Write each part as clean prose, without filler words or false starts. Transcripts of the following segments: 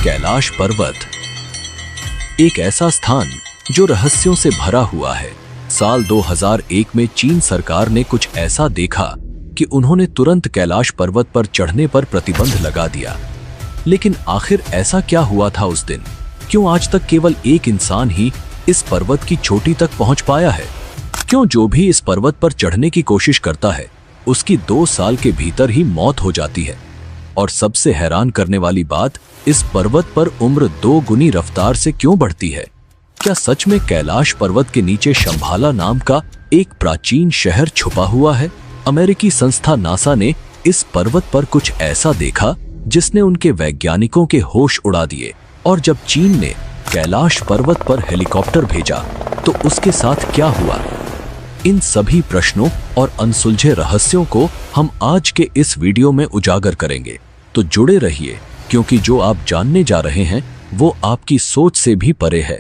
कैलाश पर्वत एक ऐसा स्थान जो रहस्यों से भरा हुआ है। साल 2001 में चीन सरकार ने कुछ ऐसा देखा कि उन्होंने तुरंत कैलाश पर्वत पर चढ़ने पर प्रतिबंध लगा दिया। लेकिन आखिर ऐसा क्या हुआ था उस दिन? क्यों आज तक केवल एक इंसान ही इस पर्वत की चोटी तक पहुंच पाया है? क्यों जो भी इस पर्वत पर चढ़ने की कोशिश करता है उसकी 2 साल के भीतर ही मौत हो जाती है? और सबसे हैरान करने वाली बात, इस पर्वत पर उम्र 2 गुनी रफ्तार से क्यों बढ़ती है? क्या सच में कैलाश पर्वत के नीचे शंभाला नाम का एक प्राचीन शहर छुपा हुआ है? अमेरिकी संस्था नासा ने इस पर्वत पर कुछ ऐसा देखा जिसने उनके वैज्ञानिकों के होश उड़ा दिए। और जब चीन ने कैलाश पर्वत पर हेलीकॉप्टर भेजा तो उसके साथ क्या हुआ? इन सभी प्रश्नों और अनसुलझे रहस्यों को हम आज के इस वीडियो में उजागर करेंगे। तो जुड़े रहिए, क्योंकि जो आप जानने जा रहे हैं वो आपकी सोच से भी परे है।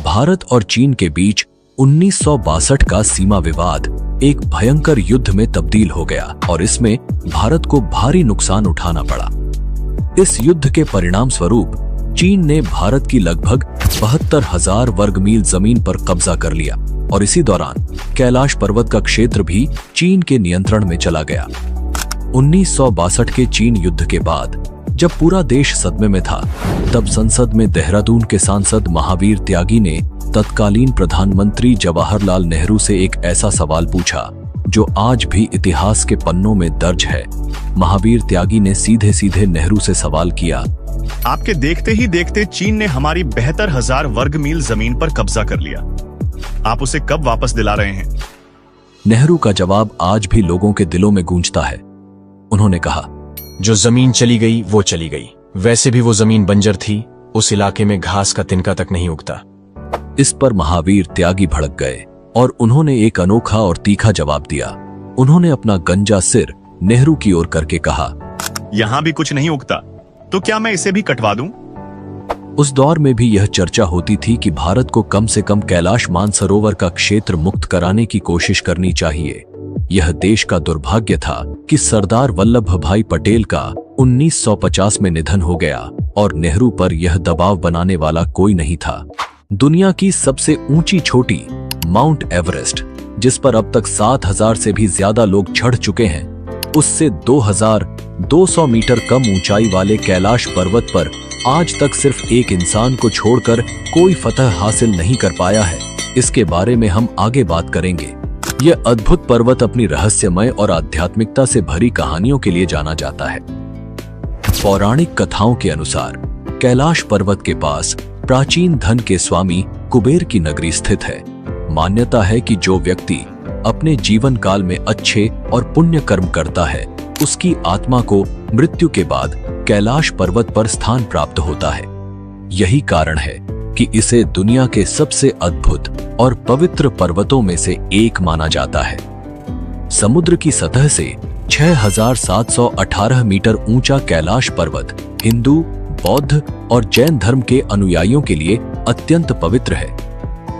भारत और चीन के बीच 1962 का सीमा विवाद एक भयंकर युद्ध में तब्दील हो गया और इसमें भारत को भारी नुकसान उठाना पड़ा। इस युद्ध के परिणाम स्वरूप चीन ने भारत की लगभग 72,000 वर्ग मील जमीन पर कब्जा कर लिया और इसी दौरान कैलाश पर्वत का क्षेत्र भी चीन के नियंत्रण में चला गया। 1962 के चीन युद्ध के बाद जब पूरा देश सदमे में था, तब संसद में देहरादून के सांसद महावीर त्यागी ने तत्कालीन प्रधानमंत्री जवाहरलाल नेहरू से एक ऐसा सवाल पूछा जो आज भी इतिहास के पन्नों में दर्ज है। महावीर त्यागी ने सीधे सीधे नेहरू से सवाल किया, आपके देखते ही देखते चीन ने हमारी 72,000 वर्ग मील जमीन पर कब्जा कर लिया। आप उसे कब वापस दिला रहे हैं? नेहरू का जवाब आज भी लोगों के दिलों में गूंजता है। उन्होंने कहा, जो जमीन चली गई वो चली गई। वैसे भी वो जमीन बंजर थी, उस इलाके में घास का तिनका तक नहीं उगता। इस पर महावीर त्यागी भड़क गए और उन्होंने एक अनोखा और तीखा जवाब दिया। उन्होंने अपना गंजा सिर नेहरू की ओर करके कहा, यहां भी कुछ नहीं उगता, तो क्या मैं इसे भी कटवा दूं? उस दौर में भी यह चर्चा होती थी कि भारत को कम से कम कैलाश मानसरोवर का क्षेत्र मुक्त कराने की कोशिश करनी चाहिए। यह देश का दुर्भाग्य था कि सरदार वल्लभ भाई पटेल का 1950 में निधन हो गया और नेहरू पर यह दबाव बनाने वाला कोई नहीं था। दुनिया की सबसे ऊंची चोटी माउंट एवरेस्ट, जिस पर अब तक 7,000 से भी ज्यादा लोग चढ़ चुके हैं, उससे 2,200 मीटर कम ऊंचाई वाले कैलाश पर्वत पर आज तक सिर्फ एक इंसान को छोड़कर कोई फतह हासिल नहीं कर पाया है। इसके बारे में हम आगे बात करेंगे। यह अद्भुत पर्वत अपनी रहस्यमय और आध्यात्मिकता से भरी कहानियों के लिए जाना जाता है। पौराणिक कथाओं के अनुसार कैलाश पर्वत के पास प्राचीन धन के स्वामी कुबेर की नगरी स्थित है। मान्यता है कि जो व्यक्ति अपने जीवन काल में अच्छे और पुण्य कर्म करता है, उसकी आत्मा को मृत्यु के बाद कैलाश पर्वत पर स्थान प्राप्त होता है। यही कारण है कि इसे दुनिया के सबसे अद्भुत और पवित्र पर्वतों में से एक माना जाता है। समुद्र की सतह से 6,718 मीटर ऊंचा कैलाश पर्वत हिंदू, बौद्ध और जैन धर्म के अनुयायियों के लिए अत्यंत पवित्र है।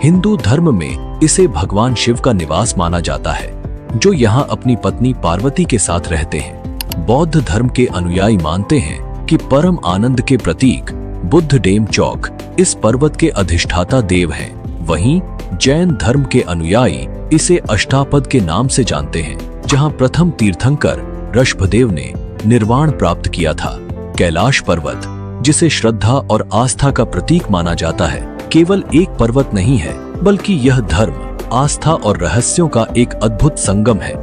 हिंदू धर्म में इसे भगवान शिव का निवास माना जाता है, जो यहाँ अपनी पत्नी पार्वती के साथ रहते हैं। बौद्ध धर्म के अनुयायी मानते हैं कि परम आनंद के प्रतीक बुद्ध डेम चौक इस पर्वत के अधिष्ठाता देव हैं। वहीं जैन धर्म के अनुयायी इसे अष्टापद के नाम से जानते हैं, जहां प्रथम तीर्थंकर ऋषभदेव ने निर्वाण प्राप्त किया था। कैलाश पर्वत, जिसे श्रद्धा और आस्था का प्रतीक माना जाता है, केवल एक पर्वत नहीं है, बल्कि यह धर्म, आस्था और रहस्यों का एक अद्भुत संगम है।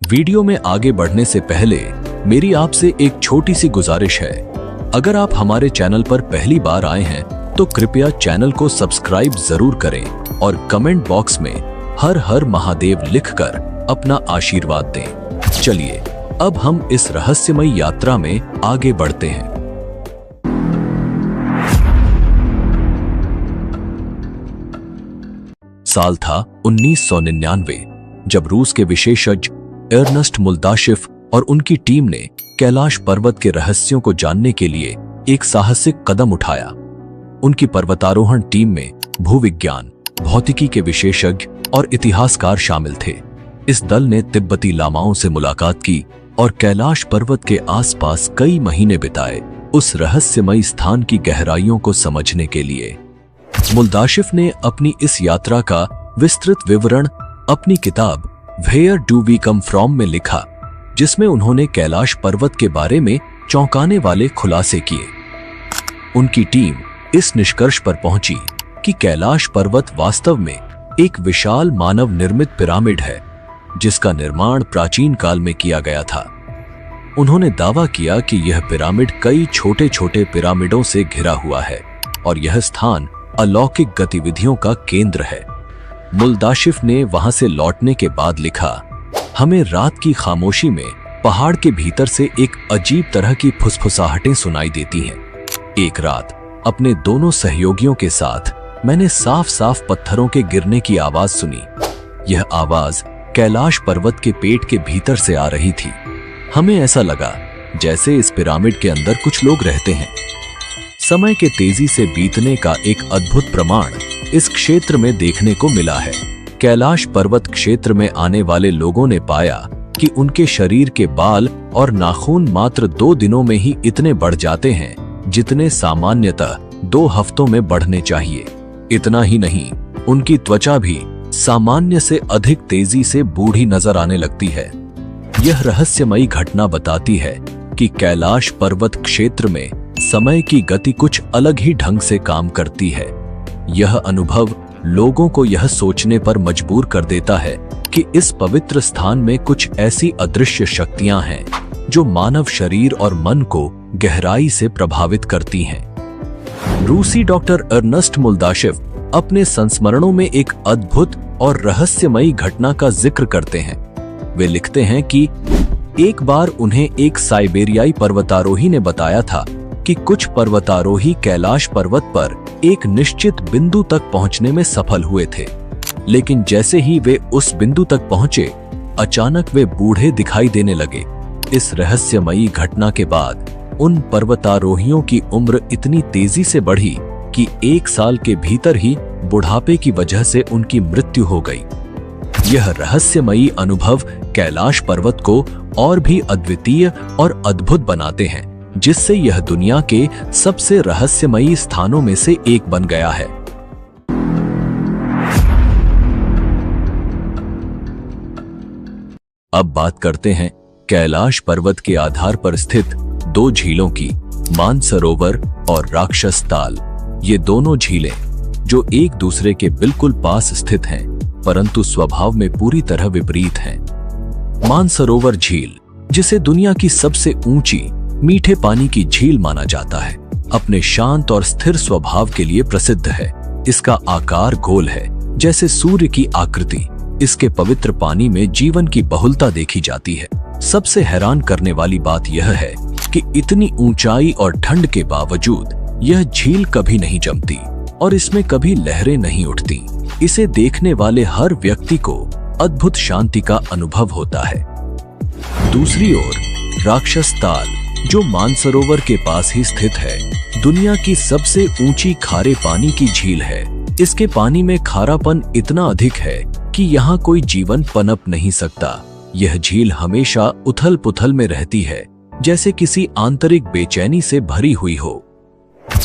वीडियो में आगे बढ़ने से पहले मेरी आपसे एक छोटी सी गुजारिश है। अगर आप हमारे चैनल पर पहली बार आए हैं तो कृपया चैनल को सब्सक्राइब जरूर करें और कमेंट बॉक्स में हर हर महादेव लिखकर अपना आशीर्वाद दें। चलिए अब हम इस रहस्यमयी यात्रा में आगे बढ़ते हैं। साल था 1999, जब रूस के विशेषज्ञ एर्नस्ट मुल्दाशिफ और उनकी टीम ने कैलाश पर्वत के रहस्यों को जानने के लिए एक साहसिक कदम उठाया। उनकी पर्वतारोहण टीम में भूविज्ञान, भौतिकी के विशेषज्ञ और इतिहासकार शामिल थे। इस दल ने तिब्बती लामाओं से मुलाकात की और कैलाश पर्वत के आसपास कई महीने बिताए उस रहस्यमयी स्थान की गहराइयों को समझने के लिए। मुल्दाशिफ ने अपनी इस यात्रा का विस्तृत विवरण अपनी किताब where do we come from में लिखा, जिसमें उन्होंने कैलाश पर्वत के बारे में चौंकाने वाले खुलासे किए। उनकी टीम इस निष्कर्ष पर पहुंची कि कैलाश पर्वत वास्तव में एक विशाल मानव निर्मित पिरामिड है, जिसका निर्माण प्राचीन काल में किया गया था। उन्होंने दावा किया कि यह पिरामिड कई छोटे छोटे पिरामिडों से घिरा हुआ है और यह स्थान अलौकिक गतिविधियों का केंद्र है। मुल्दाशिफ ने वहां से लौटने के बाद लिखा, हमें रात की खामोशी में पहाड़ के भीतर से एक अजीब तरह की फुसफुसाहटें सुनाई देती हैं। एक रात अपने दोनों सहयोगियों के साथ मैंने साफ साफ पत्थरों के गिरने की आवाज सुनी। यह आवाज कैलाश पर्वत के पेट के भीतर से आ रही थी। हमें ऐसा लगा जैसे इस पिरामिड के अंदर कुछ लोग रहते हैं। समय के तेजी से बीतने का एक अद्भुत प्रमाण इस क्षेत्र में देखने को मिला है। कैलाश पर्वत क्षेत्र में आने वाले लोगों ने पाया कि उनके शरीर के बाल और नाखून मात्र 2 दिनों में ही इतने बढ़ जाते हैं जितने सामान्यतः 2 हफ्तों में बढ़ने चाहिए। इतना ही नहीं, उनकी त्वचा भी सामान्य से अधिक तेजी से बूढ़ी नजर आने लगती है। यह रहस्यमयी घटना बताती है कि कैलाश पर्वत क्षेत्र में समय की गति कुछ अलग ही ढंग से काम करती है। यह अनुभव लोगों को यह सोचने पर मजबूर कर देता है कि इस पवित्र स्थान में कुछ ऐसी अदृश्य शक्तियां हैं जो मानव शरीर और मन को गहराई से प्रभावित करती हैं। रूसी डॉक्टर अर्नस्ट मुल्दाशिफ अपने संस्मरणों में एक अद्भुत और रहस्यमयी घटना का जिक्र करते हैं। वे लिखते हैं कि एक बार उन्हें एक साइबेरियाई पर्वतारोही ने बताया था कि कुछ पर्वतारोही कैलाश पर्वत पर एक निश्चित बिंदु तक पहुंचने में सफल हुए थे, लेकिन जैसे ही वे उस बिंदु तक पहुंचे, अचानक वे बूढ़े दिखाई देने लगे। इस रहस्यमयी घटना के बाद उन पर्वतारोहियों की उम्र इतनी तेजी से बढ़ी कि 1 साल के भीतर ही बुढ़ापे की वजह से उनकी मृत्यु हो गई। यह रहस्यमयी अनुभव कैलाश पर्वत को और भी अद्वितीय और अद्भुत बनाते हैं, जिससे यह दुनिया के सबसे रहस्यमयी स्थानों में से एक बन गया है। अब बात करते हैं कैलाश पर्वत के आधार पर स्थित 2 झीलों की, मानसरोवर और राक्षस ताल। ये दोनों झीलें जो एक दूसरे के बिल्कुल पास स्थित हैं, परंतु स्वभाव में पूरी तरह विपरीत हैं। मानसरोवर झील, जिसे दुनिया की सबसे ऊंची मीठे पानी की झील माना जाता है, अपने शांत और स्थिर स्वभाव के लिए प्रसिद्ध है। इसका आकार गोल है, जैसे सूर्य की आकृति। इसके पवित्र पानी में जीवन की बहुलता देखी जाती है। सबसे हैरान करने वाली बात यह है कि इतनी ऊंचाई और ठंड के बावजूद यह झील कभी नहीं जमती और इसमें कभी लहरें नहीं उठती। इसे देखने वाले हर व्यक्ति को अद्भुत शांति का अनुभव होता है। दूसरी ओर राक्षस ताल, जो मानसरोवर के पास ही स्थित है, दुनिया की सबसे ऊंची खारे पानी की झील है। इसके पानी में खारापन इतना अधिक है कि यहाँ कोई जीवन पनप नहीं सकता। यह झील हमेशा उथल पुथल में रहती है, जैसे किसी आंतरिक बेचैनी से भरी हुई हो।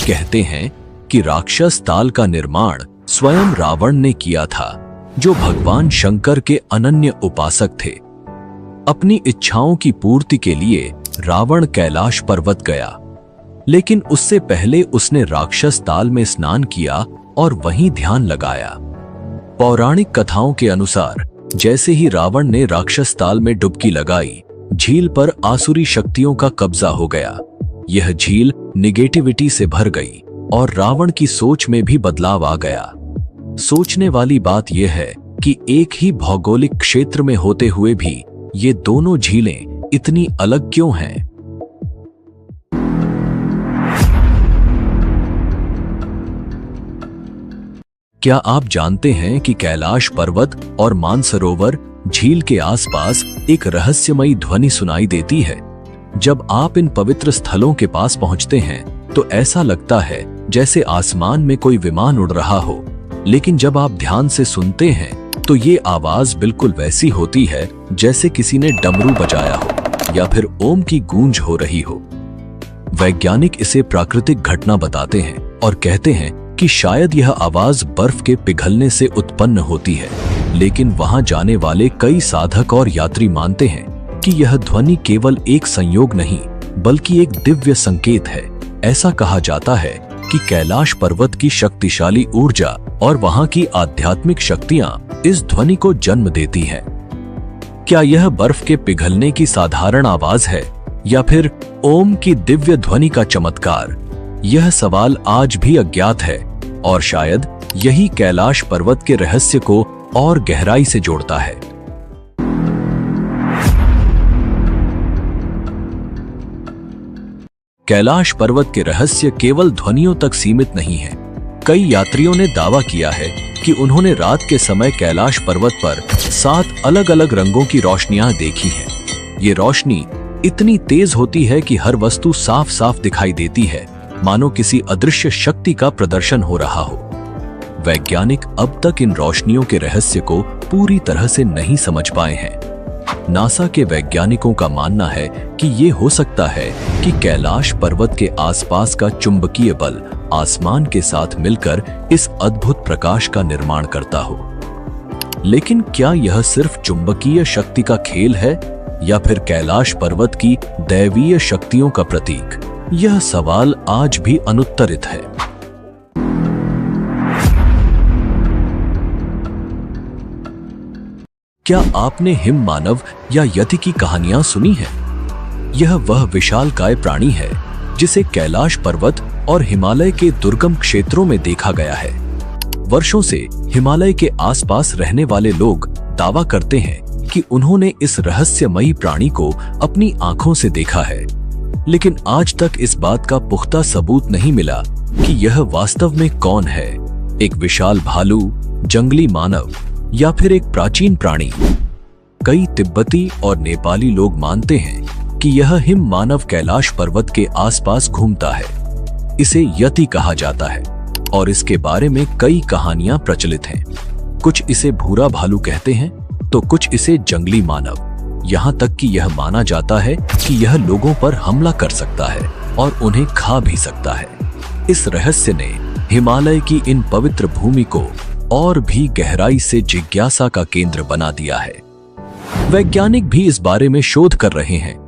कहते हैं कि राक्षस ताल का निर्माण स्वयं रावण ने किया था, जो भगवान शंकर के अनन्य उपासक थे। अपनी इच्छाओं की पूर्ति के लिए रावण कैलाश पर्वत गया, लेकिन उससे पहले उसने राक्षस ताल में स्नान किया और वहीं ध्यान लगाया। पौराणिक कथाओं के अनुसार जैसे ही रावण ने राक्षस ताल में डुबकी लगाई, झील पर आसुरी शक्तियों का कब्जा हो गया। यह झील निगेटिविटी से भर गई और रावण की सोच में भी बदलाव आ गया। सोचने वाली बात यह है कि एक ही भौगोलिक क्षेत्र में होते हुए भी ये दोनों झीलें इतनी अलग क्यों हैं? क्या आप जानते हैं कि कैलाश पर्वत और मानसरोवर झील के आसपास एक रहस्यमयी ध्वनि सुनाई देती है? जब आप इन पवित्र स्थलों के पास पहुंचते हैं तो ऐसा लगता है जैसे आसमान में कोई विमान उड़ रहा हो, लेकिन जब आप ध्यान से सुनते हैं तो ये आवाज बिल्कुल वैसी होती है जैसे किसी ने डमरू बजाया हो या फिर ओम की गूंज हो रही हो। वैज्ञानिक इसे प्राकृतिक घटना बताते हैं और कहते हैं कि शायद यह आवाज बर्फ के पिघलने से उत्पन्न होती है, लेकिन वहां जाने वाले कई साधक और यात्री मानते हैं कि यह ध्वनि केवल एक संयोग नहीं बल्कि एक दिव्य संकेत है। ऐसा कहा जाता है कि कैलाश पर्वत की शक्तिशाली ऊर्जा और वहां की आध्यात्मिक शक्तियां इस ध्वनि को जन्म देती हैं। क्या यह बर्फ के पिघलने की साधारण आवाज है या फिर ओम की दिव्य ध्वनि का चमत्कार? यह सवाल आज भी अज्ञात है और शायद यही कैलाश पर्वत के रहस्य को और गहराई से जोड़ता है। कैलाश पर्वत के रहस्य केवल ध्वनियों तक सीमित नहीं है। कई यात्रियों ने दावा किया है कि उन्होंने रात के समय कैलाश पर्वत पर 7 अलग-अलग रंगों की रोशनियां देखी हैं। ये रोशनी इतनी तेज होती है कि हर वस्तु साफ-साफ दिखाई देती है, मानो किसी अदृश्य शक्ति का प्रदर्शन हो रहा हो। वैज्ञानिक अब तक इन रोशनियों के रहस्य को पूरी तरह से नहीं समझ पाए हैं। नासा के वैज्ञानिकों का मानना है कि ये हो सकता है कि कैलाश पर्वत के आसपास का चुंबकीय बल आसमान के साथ मिलकर इस अद्भुत प्रकाश का निर्माण करता हो। लेकिन क्या यह सिर्फ चुंबकीय शक्ति का खेल है या फिर कैलाश पर्वत की दैवीय शक्तियों का प्रतीक? यह सवाल आज भी अनुत्तरित है। क्या आपने हिम मानव या यति की कहानियां सुनी हैं? यह वह विशालकाय प्राणी है जिसे कैलाश पर्वत और हिमालय के दुर्गम क्षेत्रों में देखा गया है। वर्षों से हिमालय के आसपास रहने वाले लोग दावा करते हैं कि उन्होंने इस रहस्यमयी प्राणी को अपनी आंखों से देखा है, लेकिन आज तक इस बात का पुख्ता सबूत नहीं मिला कि यह वास्तव में कौन है, एक विशाल भालू, जंगली मानव या फिर एक प्राचीन प्राणी। कई तिब्बती और नेपाली लोग मानते हैं कि यह हिम मानव कैलाश पर्वत के आसपास घूमता है। इसे यति कहा जाता है और इसके बारे में कई कहानियां प्रचलित हैं। कुछ इसे भूरा भालू कहते हैं तो कुछ इसे जंगली मानव। यहाँ तक कि यह माना जाता है कि यह लोगों पर हमला कर सकता है और उन्हें खा भी सकता है। इस रहस्य ने हिमालय की इन पवित्र भूमि को और भी गहराई से जिज्ञासा का केंद्र बना दिया है। वैज्ञानिक भी इस बारे में शोध कर रहे हैं।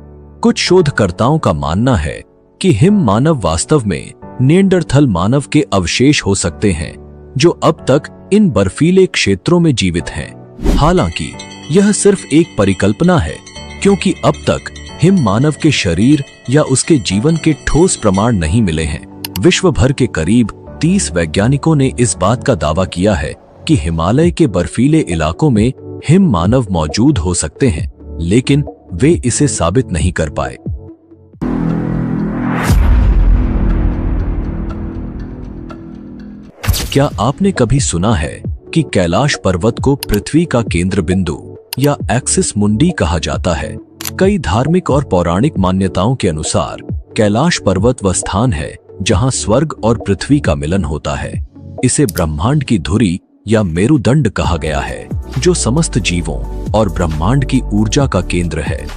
कुछ शोधकर्ताओं का मानना है कि हिम मानव वास्तव में निएंडरथल मानव के अवशेष हो सकते हैं जो अब तक इन बर्फीले क्षेत्रों में जीवित हैं। हालांकि यह सिर्फ एक परिकल्पना है, क्योंकि अब तक हिम मानव के शरीर या उसके जीवन के ठोस प्रमाण नहीं मिले हैं। विश्व भर के करीब 30 वैज्ञानिकों ने इस बात का दावा किया है कि हिमालय के बर्फीले इलाकों में हिम मानव मौजूद हो सकते हैं, लेकिन वे इसे साबित नहीं कर पाए। क्या आपने कभी सुना है कि कैलाश पर्वत को पृथ्वी का केंद्र बिंदु या एक्सिस मुंडी कहा जाता है? कई धार्मिक और पौराणिक मान्यताओं के अनुसार कैलाश पर्वत वह स्थान है जहां स्वर्ग और पृथ्वी का मिलन होता है। इसे ब्रह्मांड की धुरी या मेरुदंड कहा गया है, जो समस्त जीवों और ब्रह्मांड की ऊर्जा का केंद्र है।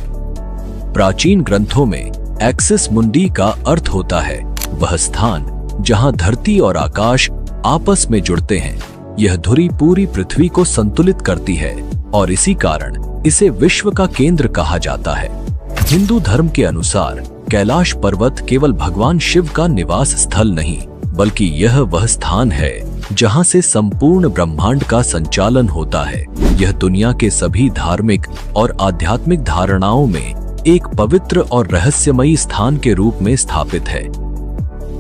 प्राचीन ग्रंथों में एक्सिस मुंडी का अर्थ होता है वह स्थान जहां धरती और आकाश आपस में जुड़ते हैं। यह धुरी पूरी पृथ्वी को संतुलित करती है और इसी कारण इसे विश्व का केंद्र कहा जाता है। हिंदू धर्म के अनुसार कैलाश पर्वत केवल भगवान शिव का निवास स्थल नहीं, बल्कि यह वह स्थान है जहां से संपूर्ण ब्रह्मांड का संचालन होता है। यह दुनिया के सभी धार्मिक और आध्यात्मिक धारणाओं में एक पवित्र और रहस्यमयी स्थान के रूप में स्थापित है।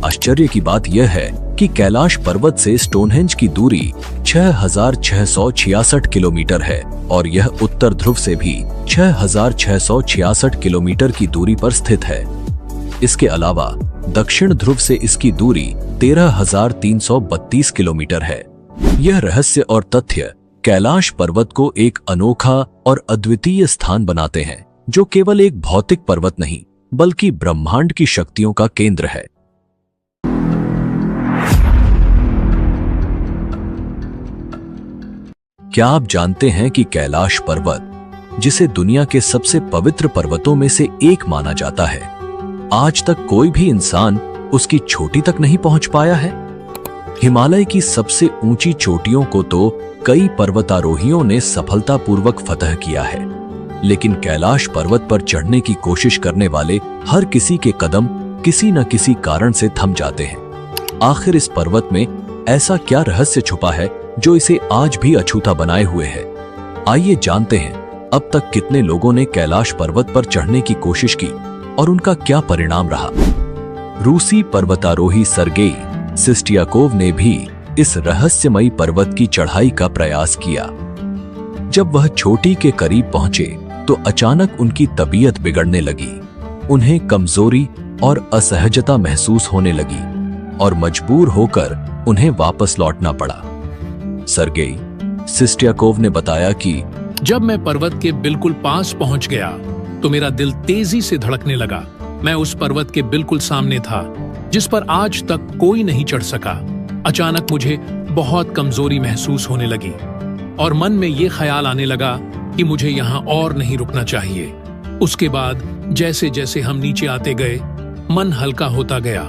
आश्चर्य की बात यह है कि कैलाश पर्वत से स्टोनहेंज की दूरी 6,666 किलोमीटर है और यह उत्तर ध्रुव से भी 6,666 किलोमीटर की दूरी पर स्थित है। इसके अलावा दक्षिण ध्रुव से इसकी दूरी 13,332 किलोमीटर है। यह रहस्य और तथ्य कैलाश पर्वत को एक अनोखा और अद्वितीय स्थान बनाते हैं, जो केवल एक भौतिक पर्वत नहीं बल्कि ब्रह्मांड की शक्तियों का केंद्र है। क्या आप जानते हैं कि कैलाश पर्वत, जिसे दुनिया के सबसे पवित्र पर्वतों में से एक माना जाता है, आज तक कोई भी इंसान उसकी चोटी तक नहीं पहुंच पाया है? हिमालय की सबसे ऊंची चोटियों को तो कई पर्वतारोहियों ने सफलतापूर्वक फतह किया है, लेकिन कैलाश पर्वत पर चढ़ने की कोशिश करने वाले हर किसी के कदम किसी न किसी कारण से थम जाते हैं। आखिर इस पर्वत में ऐसा क्या रहस्य छुपा है जो इसे आज भी अछूता बनाए हुए है? आइए जानते हैं अब तक कितने लोगों ने कैलाश पर्वत पर चढ़ने की कोशिश की और उनका क्या परिणाम रहा। रूसी पर्वतारोही सर्गेई सिस्टियाकोव ने भी इस रहस्यमयी पर्वत की चढ़ाई का प्रयास किया। जब वह चोटी के करीब पहुंचे तो अचानक उनकी तबीयत बिगड़ने लगी। उन्हें कमजोरी और असहजता महसूस होने लगी और मजबूर होकर उन्हें वापस लौटना पड़ा। सर्गेई सिस्टियाकोव ने बताया कि जब मैं पर्वत के बिल्कुल पास पहुंच गया तो मेरा दिल तेजी से धड़कने लगा। मैं उस पर्वत के बिल्कुल सामने था जिस पर आज तक कोई नहीं चढ़ सका। अचानक मुझे बहुत कमजोरी महसूस होने लगी और मन में ये ख्याल आने लगा कि मुझे यहाँ और नहीं रुकना चाहिए। उसके बाद जैसे जैसे हम नीचे आते गए, मन हल्का होता गया।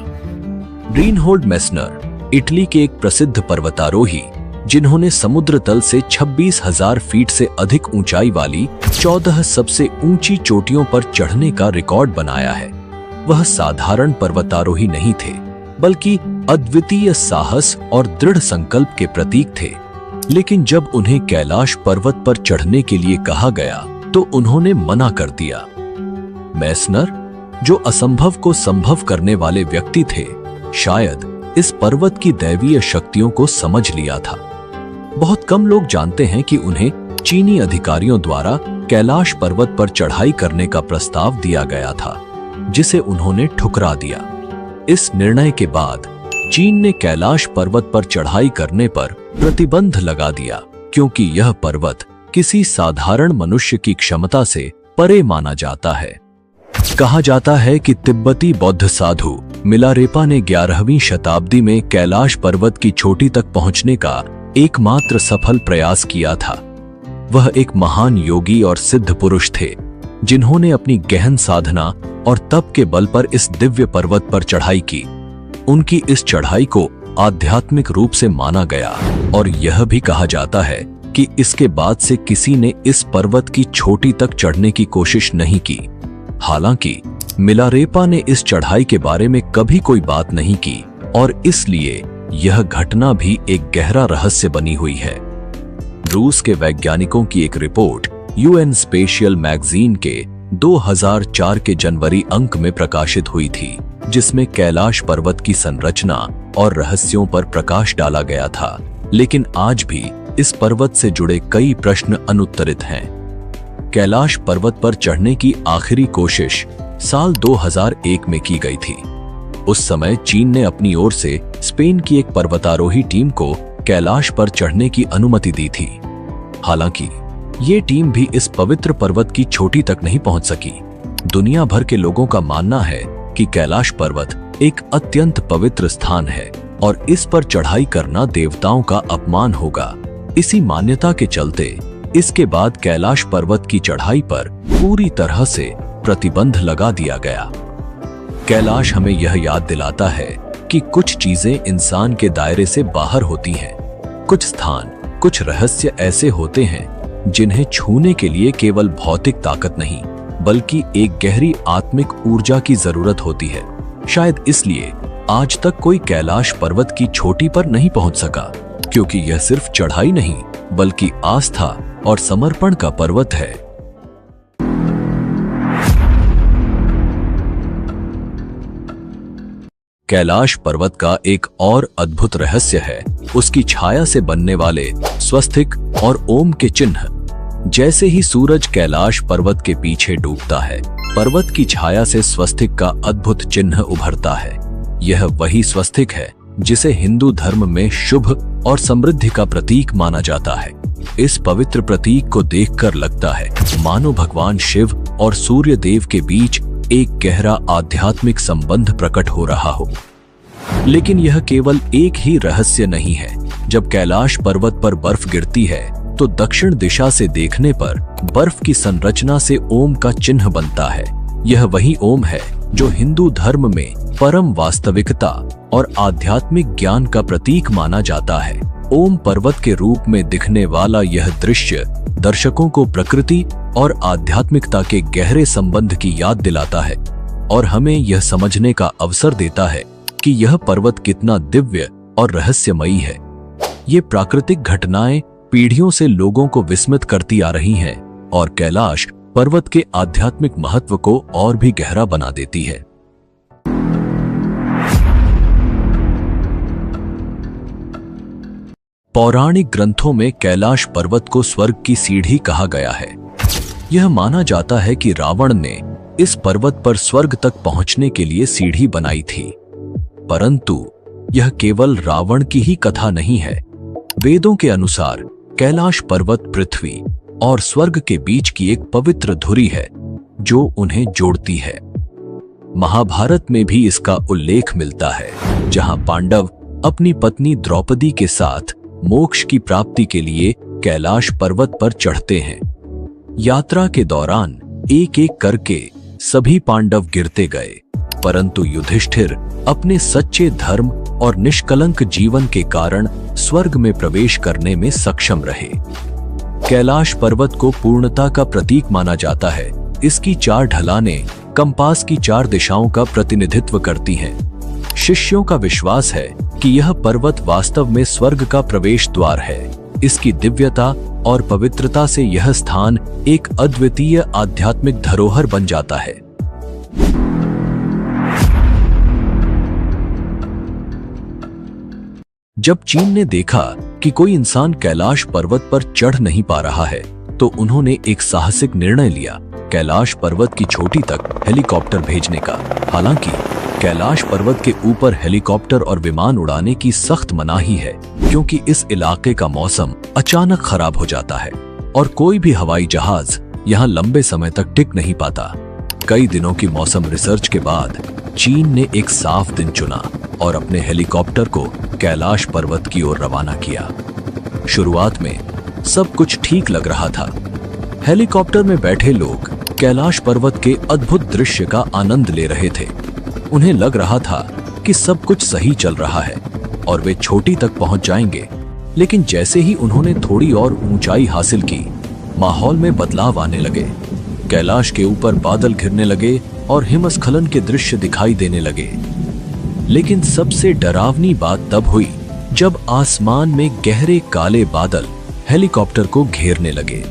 रीनहोल्ड मेस्नर इटली के एक प्रसिद्ध पर्वतारोही, जिन्होंने समुद्र तल से 26,000 फीट से अधिक ऊंचाई वाली 14 सबसे ऊंची चोटियों पर चढ़ने का रिकॉर्ड बनाया है, वह साधारण पर्वतारोही नहीं थे, बल्कि अद्वितीय साहस और दृढ़ संकल्प के प्रतीक थे। लेकिन जब उन्हें कैलाश पर्वत पर चढ़ने के लिए कहा गया तो उन्होंने मना कर दिया। मेस्नर, जो असंभव को संभव करने वाले व्यक्ति थे, शायद इस पर्वत की दैवीय शक्तियों को समझ लिया था। बहुत कम लोग जानते हैं कि उन्हें चीनी अधिकारियों द्वारा कैलाश पर्वत पर चढ़ाई करने का प्रस्ताव दिया गया था, जिसे उन्होंने ठुकरा दिया। इस निर्णय के बाद चीन ने कैलाश पर्वत पर चढ़ाई करने पर प्रतिबंध लगा दिया, क्योंकि यह पर्वत किसी साधारण मनुष्य की क्षमता से परे माना जाता है। कहा जाता है कि तिब्बती बौद्ध साधु मिलारेपा ने 11वीं शताब्दी में कैलाश पर्वत की चोटी तक पहुंचने का एकमात्र सफल प्रयास किया था। वह एक महान योगी और सिद्ध पुरुष थे, जिन्होंने अपनी गहन साधना और तप के बल पर इस दिव्य पर्वत पर चढ़ाई की। उनकी इस चढ़ाई को आध्यात्मिक रूप से माना गया और यह भी कहा जाता है कि इसके बाद से किसी ने इस पर्वत की चोटी तक चढ़ने की कोशिश नहीं की। हालांकि मिलारेपा ने इस चढ़ाई के बारे में कभी कोई बात नहीं की और इसलिए यह घटना भी एक गहरा रहस्य बनी हुई है। रूस के वैज्ञानिकों की एक रिपोर्ट यूएन स्पेशियल मैगजीन के 2004 के जनवरी अंक में प्रकाशित हुई थी, जिसमें कैलाश पर्वत की संरचना और रहस्यों पर प्रकाश डाला गया था। लेकिन आज भी इस पर्वत से जुड़े कई प्रश्न अनुत्तरित हैं। कैलाश पर्वत पर चढ़ने की आखिरी कोशिश साल 2001 में की गई थी। उस समय चीन ने अपनी ओर से स्पेन की एक पर्वतारोही टीम को कैलाश पर चढ़ने की अनुमति दी थी। हालांकि ये टीम भी इस पवित्र पर्वत की चोटी तक नहीं पहुंच सकी। दुनिया भर के लोगों का मानना है कि कैलाश पर्वत एक अत्यंत पवित्र स्थान है और इस पर चढ़ाई करना देवताओं का अपमान होगा। इसी मान्यता के चलते इसके बाद कैलाश पर्वत की चढ़ाई पर पूरी तरह से प्रतिबंध लगा दिया गया। कैलाश हमें यह याद दिलाता है कि कुछ चीजें इंसान के दायरे से बाहर होती हैं। कुछ स्थान, कुछ रहस्य ऐसे होते हैं जिन्हें छूने के लिए केवल भौतिक ताकत नहीं, बल्कि एक गहरी आत्मिक ऊर्जा की जरूरत होती है। शायद इसलिए आज तक कोई कैलाश पर्वत की चोटी पर नहीं पहुंच सका, क्योंकि यह सिर्फ चढ़ाई नहीं, बल्कि आस्था और समर्पण का पर्वत है। कैलाश पर्वत का एक और अद्भुत रहस्य है उसकी छाया से बनने वाले स्वस्तिक और ओम के चिन्ह। जैसे ही सूरज कैलाश पर्वत के पीछे डूबता है, पर्वत की छाया से स्वस्तिक का अद्भुत चिन्ह उभरता है। यह वही स्वस्तिक है जिसे हिंदू धर्म में शुभ और समृद्धि का प्रतीक माना जाता है। इस पवित्र प्रतीक को देखकर लगता है मानो भगवान शिव और सूर्य देव के बीच एक गहरा आध्यात्मिक संबंध प्रकट हो रहा हो। लेकिन यह केवल एक ही रहस्य नहीं है। जब कैलाश पर्वत पर बर्फ गिरती है तो दक्षिण दिशा से देखने पर बर्फ की संरचना से ओम का चिन्ह बनता है। यह वही ओम है जो हिंदू धर्म में परम वास्तविकता और आध्यात्मिक ज्ञान का प्रतीक माना जाता है। ओम पर्वत के रूप में दिखने वाला यह दृश्य दर्शकों को प्रकृति और आध्यात्मिकता के गहरे संबंध की याद दिलाता है और हमें यह समझने का अवसर देता है कि यह पर्वत कितना दिव्य और रहस्यमयी है। ये प्राकृतिक घटनाएं पीढ़ियों से लोगों को विस्मित करती आ रही हैं और कैलाश पर्वत के आध्यात्मिक महत्व को और भी गहरा बना देती है। पौराणिक ग्रंथों में कैलाश पर्वत को स्वर्ग की सीढ़ी कहा गया है। यह माना जाता है कि रावण ने इस पर्वत पर स्वर्ग तक पहुंचने के लिए सीढ़ी बनाई थी, परंतु यह केवल रावण की ही कथा नहीं है। वेदों के अनुसार कैलाश पर्वत पृथ्वी और स्वर्ग के बीच की एक पवित्र धुरी है जो उन्हें जोड़ती है। महाभारत में भी इसका उल्लेख मिलता है, जहां पांडव अपनी पत्नी द्रौपदी के साथ मोक्ष की प्राप्ति के लिए कैलाश पर्वत पर चढ़ते हैं। यात्रा के दौरान एक एक करके सभी पांडव गिरते गए, परंतु युधिष्ठिर अपने सच्चे धर्म और निष्कलंक जीवन के कारण स्वर्ग में प्रवेश करने में सक्षम रहे। कैलाश पर्वत को पूर्णता का प्रतीक माना जाता है। इसकी 4 ढलानें कंपास की 4 दिशाओं का प्रतिनिधित्व करती हैं। शिष्यों का विश्वास है कि यह पर्वत वास्तव में स्वर्ग का प्रवेश द्वार है। इसकी दिव्यता और पवित्रता से यह स्थान एक अद्वितीय आध्यात्मिक धरोहर बन जाता है। जब चीन ने देखा कि कोई इंसान कैलाश पर्वत पर चढ़ नहीं पा रहा है, तो उन्होंने एक साहसिक निर्णय लिया, कैलाश पर्वत की चोटी तक हेलीकॉप्टर भेजने का। हालांकि कैलाश पर्वत के ऊपर हेलीकॉप्टर और विमान उड़ाने की सख्त मनाही है, क्योंकि इस इलाके का मौसम अचानक खराब हो जाता है और कोई भी हवाई जहाज यहाँ लंबे समय तक टिक नहीं पाता। कई दिनों की मौसम रिसर्च के बाद चीन ने एक साफ दिन चुना और अपने हेलीकॉप्टर को कैलाश पर्वत की ओर रवाना किया। शुरुआत में सब कुछ ठीक लग रहा था। हेलीकॉप्टर में बैठे लोग कैलाश पर्वत के अद्भुत दृश्य का आनंद ले रहे थे। उन्हें लग रहा था कि सब कुछ सही चल रहा है और वे चोटी तक पहुंच जाएंगे, लेकिन जैसे ही उन्होंने थोड़ी और ऊंचाई हासिल की, माहौल में बदलाव आने लगे। कैलाश के ऊपर बादल घिरने लगे और हिमस्खलन के दृश्य दिखाई देने लगे। लेकिन सबसे डरावनी बात तब हुई जब आसमान में गहरे काले बादल हेलीकॉप्टर को घेरने लगे।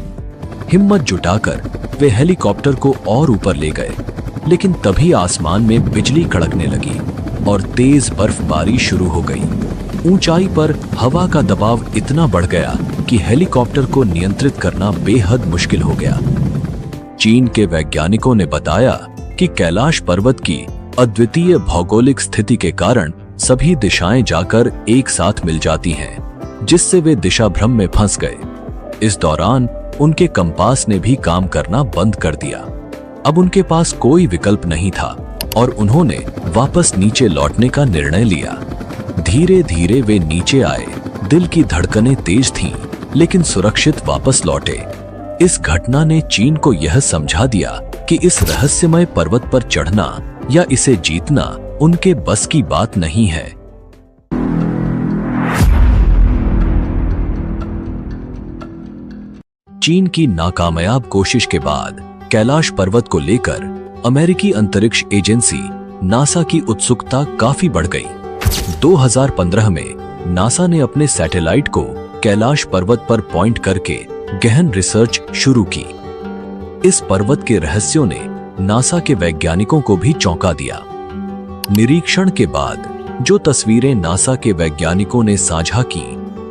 हिम्मत जुटाकर वे हेलीकॉप्टर को और ऊपर ले गए, लेकिन तभी आसमान में बिजली कड़कने लगी और तेज बर्फबारी शुरू हो गई। ऊंचाई पर हवा का दबाव इतना बढ़ गया कि हेलीकॉप्टर को नियंत्रित करना बेहद मुश्किल हो गया। चीन के वैज्ञानिकों ने बताया कि कैलाश पर्वत की अद्वितीय भौगोलिक स्थिति के कारण सभी दिशाएं जाकर एक साथ मिल जाती हैं, जिससे वे दिशा भ्रम में फंस गए। इस दौरान उनके कंपास ने भी काम करना बंद कर दिया। अब उनके पास कोई विकल्प नहीं था और उन्होंने वापस नीचे लौटने का निर्णय लिया। धीरे धीरे वे नीचे आए। दिल की धड़कनें तेज थीं, लेकिन सुरक्षित वापस लौटे। इस घटना ने चीन को यह समझा दिया कि इस रहस्यमय पर्वत पर चढ़ना या इसे जीतना उनके बस की बात नहीं है। चीन की नाकामयाब कोशिश के बाद कैलाश पर्वत को लेकर अमेरिकी अंतरिक्ष एजेंसी नासा की उत्सुकता काफी बढ़ गई। 2015 में नासा ने अपने सैटेलाइट को कैलाश पर्वत पर पॉइंट करके गहन रिसर्च शुरू की। इस पर्वत के रहस्यों ने नासा के वैज्ञानिकों को भी चौंका दिया। निरीक्षण के बाद जो तस्वीरें नासा के वैज्ञानिकों ने साझा की,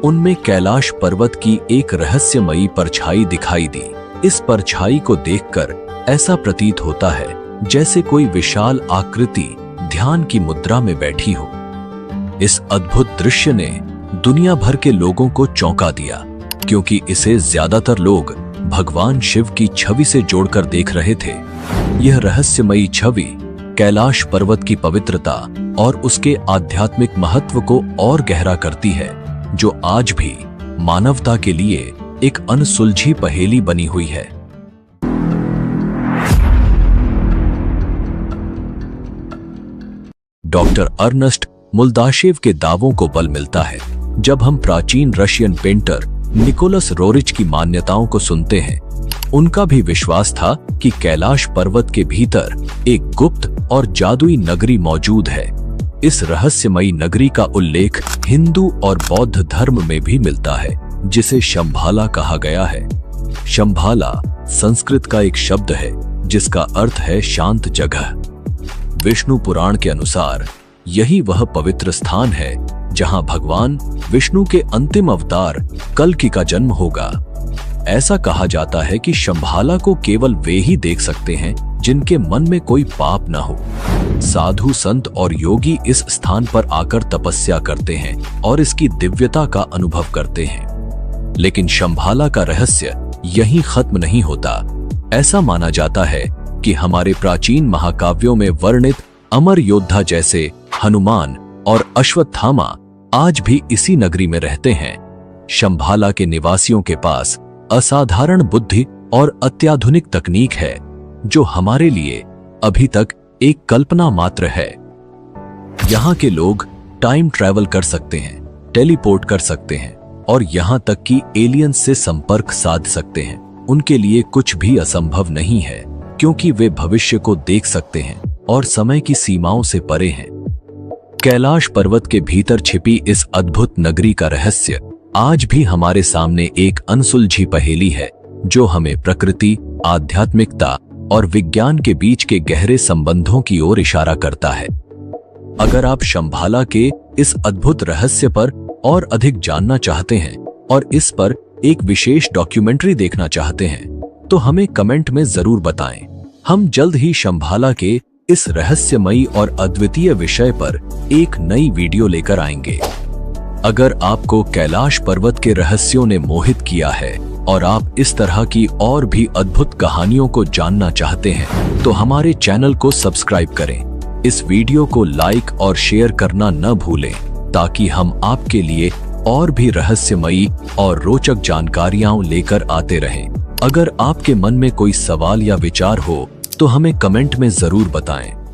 उनमें कैलाश पर्वत की एक रहस्यमयी परछाई दिखाई दी। इस परछाई को देखकर ऐसा प्रतीत होता है जैसे कोई विशाल आकृति ध्यान की मुद्रा में बैठी हो। इस अद्भुत दृश्य ने दुनिया भर के लोगों को चौंका दिया, क्योंकि इसे ज्यादातर लोग भगवान शिव की छवि से जोड़कर देख रहे थे। यह रहस्यमयी छवि कैलाश पर्वत की पवित्रता और उसके आध्यात्मिक महत्व को और गहरा करती है, जो आज भी मानवता के लिए एक अनसुलझी पहेली बनी हुई है। डॉक्टर अर्नेस्ट मुल्दाशेव के दावों को बल मिलता है जब हम प्राचीन रशियन पेंटर निकोलस रोरिच की मान्यताओं को सुनते हैं। उनका भी विश्वास था कि कैलाश पर्वत के भीतर एक गुप्त और जादुई नगरी मौजूद है। इस रहस्यमयी नगरी का उल्लेख हिंदू और बौद्ध धर्म में भी मिलता है, जिसे शंभाला कहा गया है। शंभाला संस्कृत का एक शब्द है जिसका अर्थ है शांत जगह। विष्णु पुराण के अनुसार यही वह पवित्र स्थान है जहां भगवान विष्णु के अंतिम अवतार कल्कि का जन्म होगा। ऐसा कहा जाता है कि शंभाला को केवल वे ही देख सकते हैं जिनके मन में कोई पाप न हो। साधु संत और योगी इस स्थान पर आकर तपस्या करते हैं और इसकी दिव्यता का अनुभव करते हैं। लेकिन शंभाला का रहस्य यहीं खत्म नहीं होता। ऐसा माना जाता है कि हमारे प्राचीन महाकाव्यों में वर्णित अमर योद्धा जैसे हनुमान और अश्वत्थामा आज भी इसी नगरी में रहते हैं। शंभाला के निवासियों के पास असाधारण बुद्धि और अत्याधुनिक तकनीक है जो हमारे लिए अभी तक एक कल्पना मात्र है। यहाँ के लोग टाइम ट्रैवल कर सकते हैं, टेलीपोर्ट कर सकते हैं और यहाँ तक कि एलियंस से संपर्क साध सकते हैं। उनके लिए कुछ भी असंभव नहीं है क्योंकि वे भविष्य को देख सकते हैं और समय की सीमाओं से परे हैं। कैलाश पर्वत के भीतर छिपी इस अद्भुत नगरी का रहस्य आज भी हमारे सामने एक अनसुलझी पहेली है जो हमें प्रकृति, आध्यात्मिकता और विज्ञान के बीच के गहरे संबंधों की ओर इशारा करता है। अगर आप शंभाला के इस अद्भुत रहस्य पर और अधिक जानना चाहते हैं और इस पर एक विशेष डॉक्यूमेंट्री देखना चाहते हैं तो हमें कमेंट में जरूर बताएं। हम जल्द ही शंभाला के इस रहस्यमयी और अद्वितीय विषय पर एक नई वीडियो लेकर आएंगे। अगर आपको कैलाश पर्वत के रहस्यों ने मोहित किया है और आप इस तरह की और भी अद्भुत कहानियों को जानना चाहते हैं तो हमारे चैनल को सब्सक्राइब करें। इस वीडियो को लाइक और शेयर करना न भूलें ताकि हम आपके लिए और भी रहस्यमयी और रोचक जानकारियां लेकर आते रहें। अगर आपके मन में कोई सवाल या विचार हो तो हमें कमेंट में जरूर बताएं।